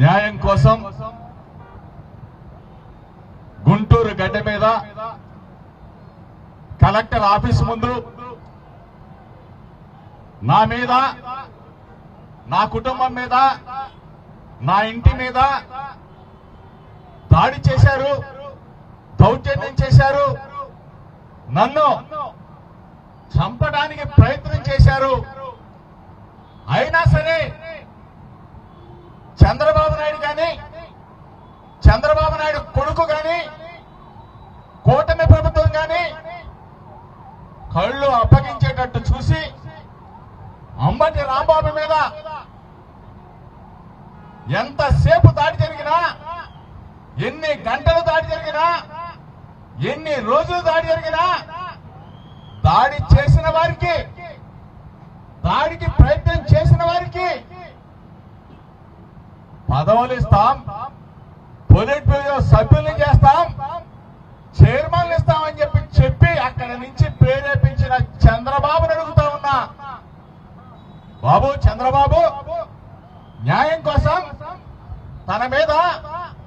న్యాయం కోసం గుంటూరు గడ్డ మీద కలెక్టర్ ఆఫీస్ ముందు నా మీద, నా కుటుంబం మీద, నా ఇంటి మీద దాడి చేశారు, దౌర్జన్యం చేశారు, నన్ను చంపడానికి ప్రయత్నం చేశారు. అయినా సరే చంద్రబాబు నాయుడు కానీ, చంద్రబాబు నాయుడు కొడుకు కానీ, కూటమి ప్రభుత్వం కానీ కళ్ళు అప్పగించేటట్టు చూసి అంబటి రాంబాబు మీద ఎంతసేపు దాడి జరిగినా, ఎన్ని గంటలు దాడి జరిగినా, ఎన్ని రోజులు దాడి జరిగినా దాడి చేసిన వారికి, దాడికి ప్రయత్నం చేసిన వారికి పదవులు ఇస్తాం, పొలిట్ బ్యూరో సభ్యుల్ని చేస్తాం, చైర్మన్లు ఇస్తామని చెప్పి అక్కడి నుంచి ప్రేరేపించిన చంద్రబాబుని అడుగుతా ఉన్నా. బాబు చంద్రబాబు న్యాయం కోసం తన మీద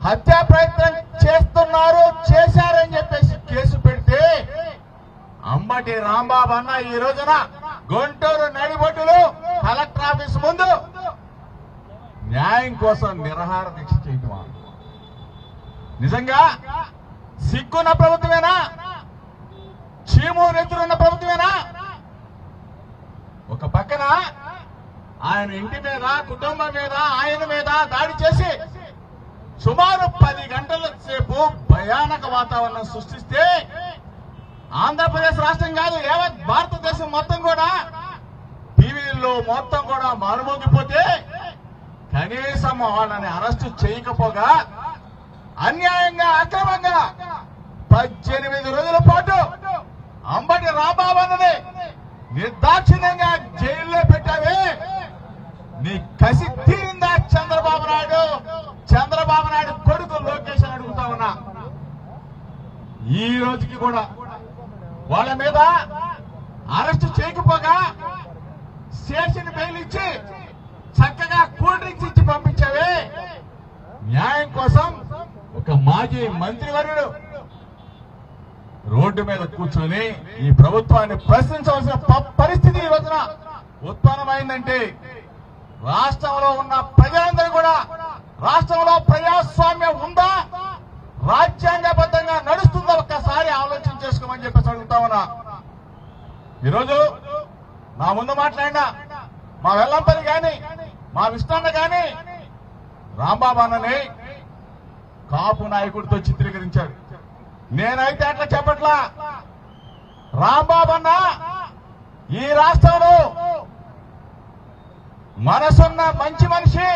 హత్యా ప్రయత్నం చేశారని చెప్పేసి కేసు పెడితే అంబటి రాంబాబు అన్న ఈ రోజున గుంటూరు నడిబొడ్డులో కలెక్టర్ ఆఫీస్ ముందు న్యాయం కోసం నిరాహార దీక్ష చేయటమా? నిజంగా సిగ్గున్న ప్రభుత్వమేనా? చీము నెత్తురున్న ప్రభుత్వమేనా? ఒక పక్కన ఆయన ఇంటి మీద, కుటుంబం మీద, ఆయన మీద దాడి చేసి సుమారు 10 గంటల సేపు భయానక వాతావరణం సృష్టిస్తే ఆంధ్రప్రదేశ్ రాష్ట్రం కాదు, యావత్ భారతదేశం మొత్తం కూడా టీవీల్లో మొత్తం కూడా మారుమోగిపోతే కనీసం వాళ్ళని అరెస్టు చేయకపోగా అన్యాయంగా, అక్రమంగా 18 రోజుల పాటు అంబటి రాంబాబు అన్నది నిర్దాక్షిణ్యంగా జైల్లో పెట్టావే, నీ కసి తీరిందా చంద్రబాబు నాయుడు? చంద్రబాబు నాయుడు కొడుకు లోకేష్ అని అడుగుతా ఉన్నా. ఈ రోజుకి కూడా వాళ్ళ మీద అరెస్టు చేయకపోగా స్టేషన్ బెయిల్ ఇచ్చి చక్కగా కూల్ డ్రింక్స్ ఇచ్చి పంపించావే. న్యాయం కోసం ఒక మాజీ మంత్రివర్యుడు రోడ్డు మీద కూర్చొని ఈ ప్రభుత్వాన్ని ప్రశ్నించవలసిన పరిస్థితి ఈ రోజున ఉత్పన్నమైందంటే రాష్ట్రంలో ఉన్న ప్రజలందరూ కూడా రాష్ట్రంలో ప్రజాస్వామ్యం ఉందా, రాజ్యాంగబద్ధంగా నడుస్తుందా ఒక్కసారి ఆలోచన చేసుకోమని చెప్పేసి అడుగుతా ఉన్నా. ఈరోజు నా ముందు మాట్లాడిన మా వెల్లంపల్లి గాని, మా విష్ణన్న గాని రాంబాబు అన్నని కాపు నాయకుడితో చిత్రీకరించాడు. నేనైతే అట్లా చెప్పట్లా. రాంబాబు అన్న ఈ రాష్ట్రంలో మనసున్న మంచి మనిషి,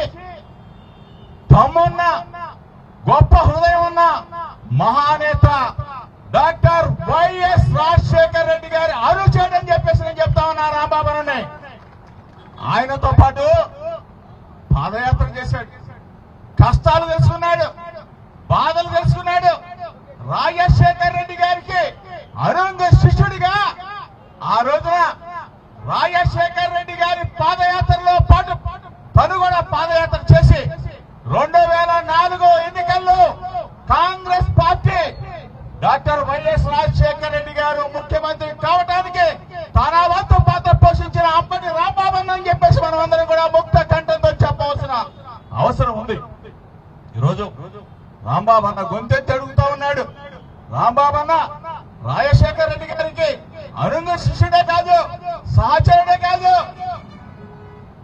దమ్మున్న గొప్ప హృదయం ఉన్న మహానేత డాక్టర్ వైఎస్ రాజశేఖర రెడ్డి గారి అనుచరుడని చెప్పేసి నేను చెప్తా ఉన్నా. రాంబాబు అన్నని ఆయనతో పాటు పాదయాత్ర చేశాడు, కష్టాలు తెలుసుకున్నాడు, బాధలు తెలుసుకున్నాడు. రాజశేఖర రెడ్డి గారికి అరుంగ శిష్యుడిగా ఆ రోజున రాజశేఖర రెడ్డి గారి పాదయాత్రలో పాటు తను కూడా పాదయాత్ర చేసి 2004 ఎన్నికల్లో Congress party doctor YS Rajasekhara Reddy గారు ముఖ్యమంత్రి కావడానికి తన వంతు పాత్ర పోషించిన అంబటి రాంబాబు అని చెప్పేసి మనం అందరం కూడా ముక్త కంఠంతో చెప్పవలసిన అవసరం ఉంది. ఈరోజు రాంబాబు అన్న గొంతెత్తి అడుగుతా ఉన్నాడు. రాంబాబు అన్న రాజశేఖర రెడ్డి గారికి అరుంగ శిష్యుడే కాదు, సహచరుడే కాదు,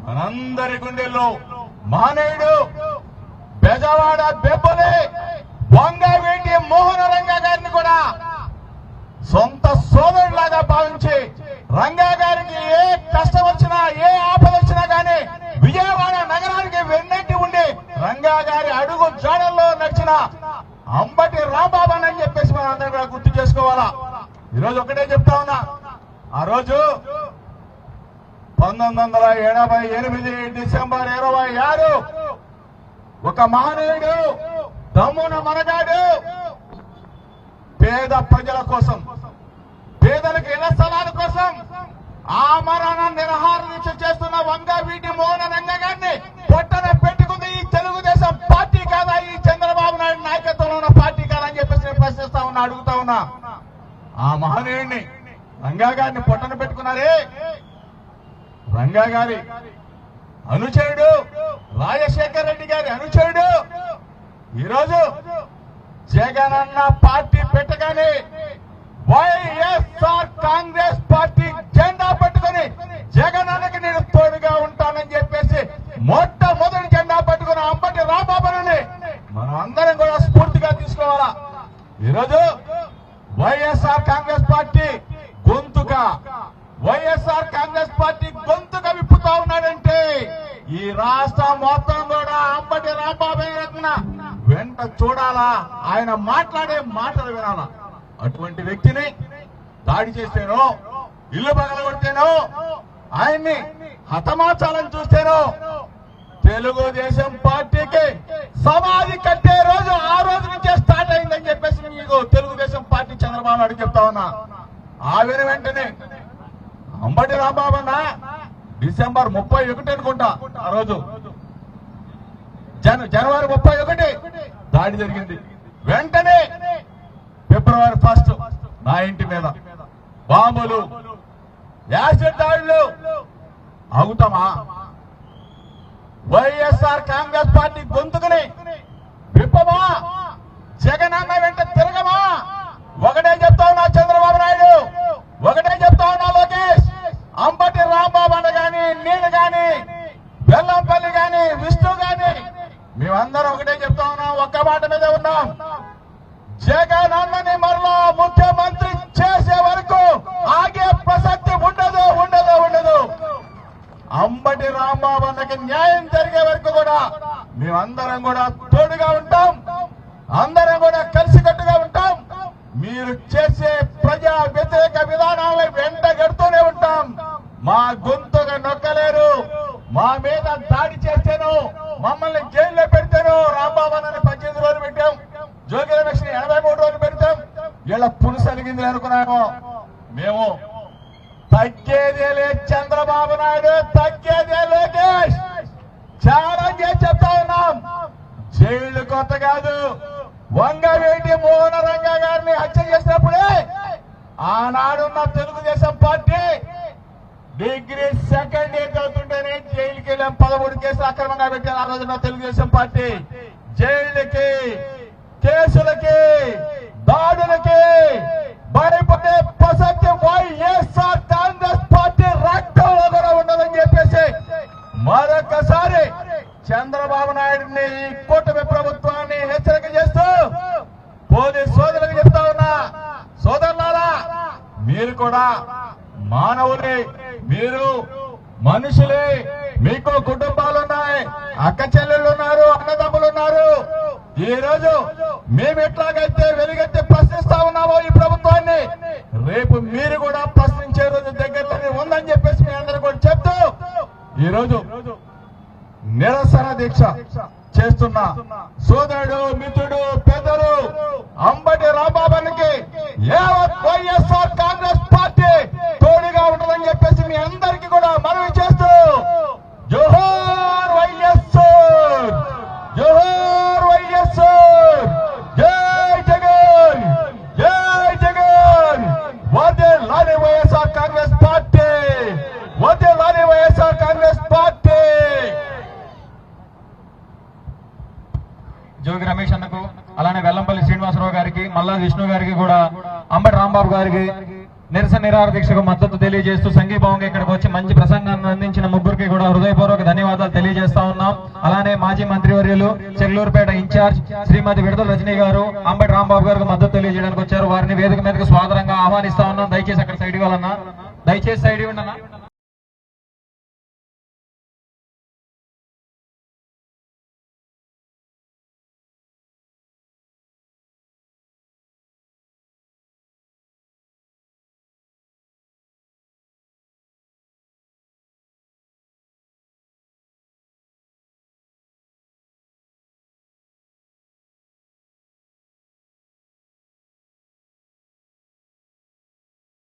మనందరి గుండెల్లో మహనీయుడు, బెజవాడ బెబ్బలి వంగవీటి మోహన రంగా గారిని కూడా సొంత సోదరులాగా భావించి రంగా గారికి ఏ కష్టం వచ్చినా, ఏ ఆపద వచ్చినా కానీ విజయవాడ నగరానికి వెన్నెట్టి ఉండి రంగా గారి అడుగు జాడల్లో నడిచిన అంబటి రాంబాబు అని చెప్పేసి మనం అందరం కూడా గుర్తు చేసుకోవాలా. ఈరోజు ఒకటే చెప్తా ఉన్నా, ఆ రోజు 1988 డిసెంబర్ 26 ఒక మహనీయుడు, దమ్మున మనగాడు పేద ప్రజల కోసం, పేదలకు ఇళ్ల స్థలాల కోసం ఆమరణ నిరాహార దీక్ష చేస్తున్న వంగవీటి మోహన రంగా గారిని పొట్టన పెట్టుకుంది ఈ తెలుగుదేశం ఉన్నా ఆ మహనీయుడిని రంగా గారిని పొట్టన పెట్టుకున్నారే. రంగా గారి అనుచరుడు, రాజశేఖర్ రెడ్డి గారి అనుచరుడు ఈరోజు జగనన్న పార్టీ పెట్టగానే వైఎస్ఆర్ కాంగ్రెస్ పార్టీ జెండా పట్టుకుని జగనన్నకి నేను తోడుగా ఉంటానని చెప్పేసి మొట్టమొదటి జెండా పట్టుకున్న అంబటి రాంబాబుని మనం అందరం కూడా స్ఫూర్తిగా తీసుకోవాలా. ఈరోజు వైఎస్ఆర్ కాంగ్రెస్ పార్టీ వైఎస్ఆర్ కాంగ్రెస్ పార్టీ గొంతుగా విప్పుతా ఉన్నాడంటే ఈ రాష్ట్రం మొత్తం కూడా అంబటి రాంబాబు వెంట చూడాలా, ఆయన మాట్లాడే మాటలు వినాలా. అటువంటి వ్యక్తిని దాడి చేస్తేనో, ఇల్లు పగలగొడితేనో, ఆయన్ని హతమార్చాలని చూస్తేనో తెలుగుదేశం పార్టీకి సమాధి కట్టే రోజు ఆ రోజు నుంచే స్టార్ట్ అయిందని చెప్పేసి మీకు తెలుగుదేశం పార్టీ చంద్రబాబు నాయుడు చెప్తా ఉన్నా. ఆవిన వెంటనే అంబటి రాంబాబు అన్న డిసెంబర్ 31 అనుకుంటా ఆ రోజు, జనవరి 31 దాడి జరిగింది. వెంటనే ఫిబ్రవరి 1 నా ఇంటి మీద బాంబులు, యాసిడ్ దాడులు ఆగుతామా? వైఎస్ఆర్ కాంగ్రెస్ పార్టీ గొంతుకుని విప్పమా? జగనన్న వెంట తిరగమా? ఒకటే చెప్తా ఉన్నా చంద్రబాబు నాయుడు, ఒకటే చెప్తా ఉన్నా లోకేష్, అంబటి రాంబాబు అన్న గాని, నేను గాని, బెల్లంపల్లి గాని, విష్ణు గాని మేమందరం ఒకటే చెప్తా ఉన్నాం, ఒక్క మాట మీద ఉన్నాం. జగనన్నని మరలా ముఖ్యమంత్రి చేసే వరకు ఆగే ప్రసక్తి ఉండదు. అంబటి రాంబాబు అన్నకి న్యాయం జరిగే వరకు కూడా మేమందరం కూడా తోడుగా ఉంటాం, అందరం కూడా కలిసికట్టుగా ఉంటాం. మీరు చేసే ప్రజా వ్యతిరేక విధానాలను వెంటగడుతూనే ఉంటాం. మా గొంతుగా నొక్కలేరు. మా మీద దాడి చేస్తేనో, మమ్మల్ని జైల్లో పెడితేనో రాంబాబు అన్నని 18 రోజులు పెట్టాం, జోగి రమేష్ 83 రోజులు పెడతాం. ఇలా పులుసు అలిగింది అనుకున్నాము. మేము తగ్గేదే లేదు చంద్రబాబు నాయుడు, తగ్గేదే లోకేష్. చాలా చెప్తా ఉన్నాం, జైలు కొత్త కాదు. వంగవేటి మోహన రంగా గారిని హత్య చేసినప్పుడే ఆనాడున్న Telugu Desam party degree second year చదువుతుంటేనే జైలుకి వెళ్ళాం. 13 కేసులు అక్రమంగా పెట్టారు ఆ రోజున తెలుగుదేశం పార్టీ. జైలుకి, కేసులకి, దాడులకి భయపడే ప్రసక్తి వైఎస్ఆర్ కాంగ్రెస్ పార్టీ రక్తంలో కూడా ఉండదని చెప్పేసి మరొకసారి చంద్రబాబు నాయుడిని, ఈ కూటమి ప్రభుత్వాన్ని హెచ్చరిక చేస్తూ పోలీస్ సోదరులకు చెప్తా ఉన్నా, సోదరులారా మీరు కూడా మానవులే, మీరు మనుషులే, మీకు కుటుంబాలున్నాయి, అక్క చెల్లెళ్ళు ఉన్నారు, అన్నదమ్ములు ఉన్నారు. ఈ రోజు మేము ఎట్లాగైతే వెలుగెత్తి ప్రశ్నిస్తా ఉన్నామో ఈ ప్రభుత్వాన్ని, రేపు మీరు కూడా ప్రశ్నించే రోజు దగ్గరలోనే ఉందని చెప్పేసి మీ అందరూ కూడా చెప్తూ ఈ రోజు నిరసన దీక్ష చేస్తున్న సోదరుడు, మిత్రుడు, పెద్దలు అంబటి రాంబాబుకి యావత్ వైఎస్ఆర్ కాంగ్రెస్ పార్టీ తోడుగా ఉంటుందని చెప్పేసి మీ అందరికీ కూడా మనవి చేస్తూ జోహార్ వైఎస్ఆర్, జోహార్ వైఎస్ఆర్, జై జగన్, జై జగన్, వర్ధిల్లాలి వైఎస్ఆర్ కాంగ్రెస్ పార్టీ, వర్ధిల్లాలి వైఎస్ఆర్ కాంగ్రెస్ పార్టీ. జోగి రమేష్ అన్నకు, అలానే వెల్లంపల్లి శ్రీనివాసరావు గారికి, మల్లా విష్ణు గారికి కూడా అంబటి రాంబాబు గారికి నిరసన నిరాహార దీక్షకు మద్దతు తెలియజేస్తూ సంఘీభావంగా ఇక్కడికి వచ్చి మంచి ప్రసంగాన్ని అందించిన ముగ్గురికి కూడా హృదయపూర్వక ధన్యవాదాలు తెలియజేస్తా ఉన్నాం. అలానే మాజీ మంత్రివర్యులు చెల్లూరుపేట ఇన్ఛార్జ్ శ్రీమతి విడుదల రజనీ గారు అంబటి రాంబాబు గారికి మద్దతు తెలియజేయడానికి వచ్చారు. వారిని వేదిక మీదకి స్వాగతంగా ఆహ్వానిస్తా ఉన్నాం. దయచేసి అక్కడ సైడ్ ఇవ్వాలన్నా, దయచేసి సైడ్ ఇవ్వండి అన్న.